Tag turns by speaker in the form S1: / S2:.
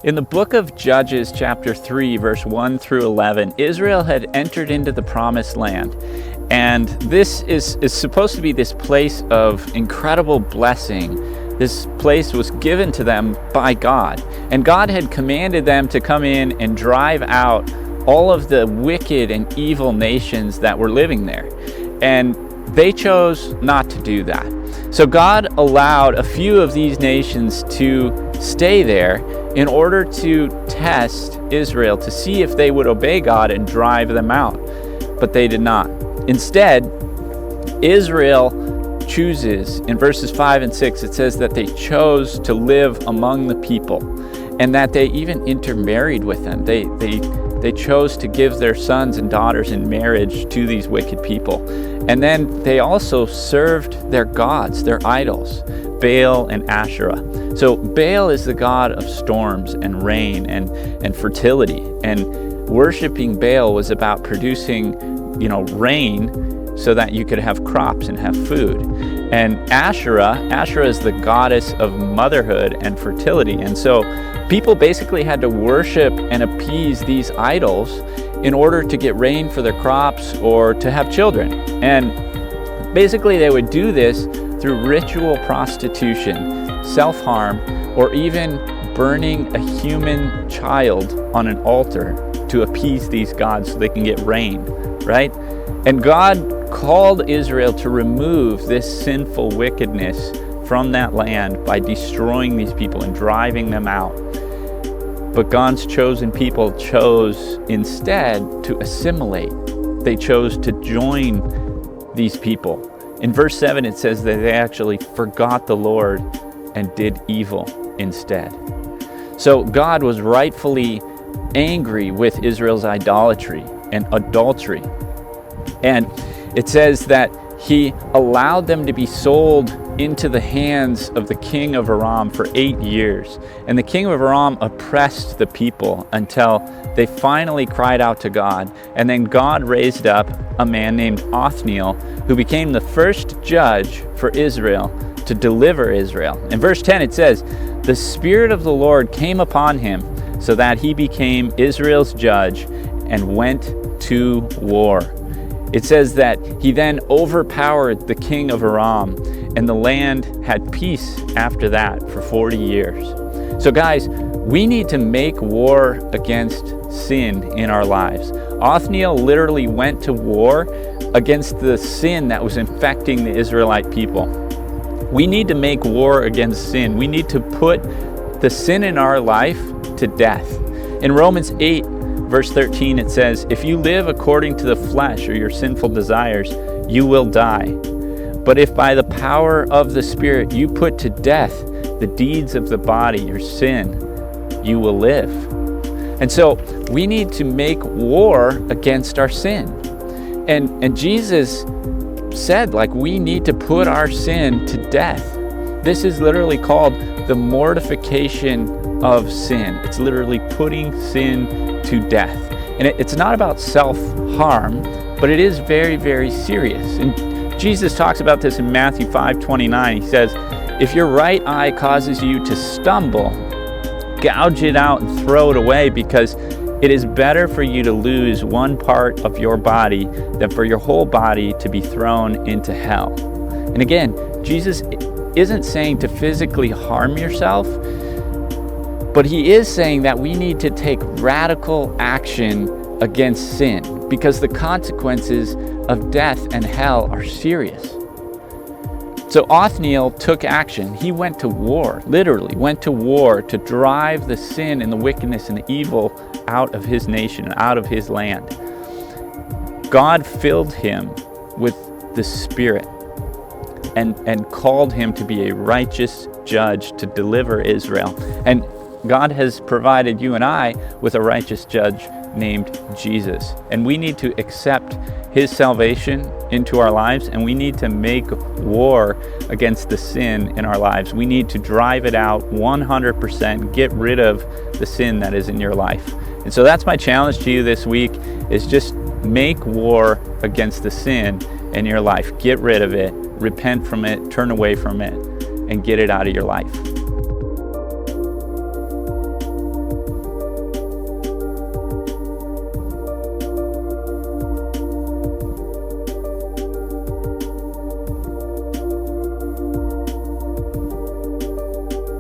S1: In the book of Judges, chapter 3, verse 1 through 11, Israel had entered into the promised land. And this is supposed to be this place of incredible blessing. This place was given to them by God. And God had commanded them to come in and drive out all of the wicked and evil nations that were living there. And they chose not to do that. So God allowed a few of these nations to stay there in order to test Israel, to see if they would obey God and drive them out. But they did not. Instead, Israel chooses, in verses 5 and 6, it says that they chose to live among the people, and that they even intermarried with them. They chose to give their sons and daughters in marriage to these wicked people. And then they also served their gods, their idols, Baal and Asherah. So Baal is the god of storms and rain and fertility. And worshiping Baal was about producing, rain so that you could have crops and have food. And Asherah is the goddess of motherhood and fertility. And so people basically had to worship and appease these idols in order to get rain for their crops or to have children. And basically they would do this through ritual prostitution, self-harm, or even burning a human child on an altar to appease these gods so they can get rain, right? And God called Israel to remove this sinful wickedness from that land by destroying these people and driving them out. But God's chosen people chose instead to assimilate. They chose to join these people. In verse 7, it says that they actually forgot the Lord and did evil instead. So God was rightfully angry with Israel's idolatry and adultery. And it says that he allowed them to be sold into the hands of the king of Aram for 8 years. And the king of Aram oppressed the people until they finally cried out to God. And then God raised up a man named Othniel, who became the first judge for Israel to deliver Israel. In verse 10 it says, "The Spirit of the Lord came upon him so that he became Israel's judge and went to war." It says that he then overpowered the king of Aram, and the land had peace after that for 40 years. So guys, we need to make war against sin in our lives. Othniel literally went to war against the sin that was infecting the Israelite people. We need to make war against sin. We need to put the sin in our life to death. In Romans 8, verse 13, it says, "If you live according to the flesh or your sinful desires, you will die. But if by the power of the Spirit you put to death the deeds of the body, your sin, you will live." And so we need to make war against our sin. And Jesus said, we need to put our sin to death. This is literally called the mortification of sin. It's literally putting sin to death. And it's not about self-harm, but it is very, very serious. And Jesus talks about this in Matthew 5:29. He says, "If your right eye causes you to stumble, gouge it out and throw it away, because it is better for you to lose one part of your body than for your whole body to be thrown into hell." And again, Jesus isn't saying to physically harm yourself, but he is saying that we need to take radical action against sin, because the consequences of death and hell are serious. So Othniel took action. He went to war, literally went to war to drive the sin and the wickedness and the evil out of his nation and out of his land. God filled him with the Spirit and called him to be a righteous judge to deliver Israel. And God has provided you and I with a righteous judge named Jesus. And we need to accept his salvation into our lives, and we need to make war against the sin in our lives. We need to drive it out 100%, get rid of the sin that is in your life. And so that's my challenge to you this week, is just make war against the sin in your life. Get rid of it, repent from it, turn away from it, and get it out of your life.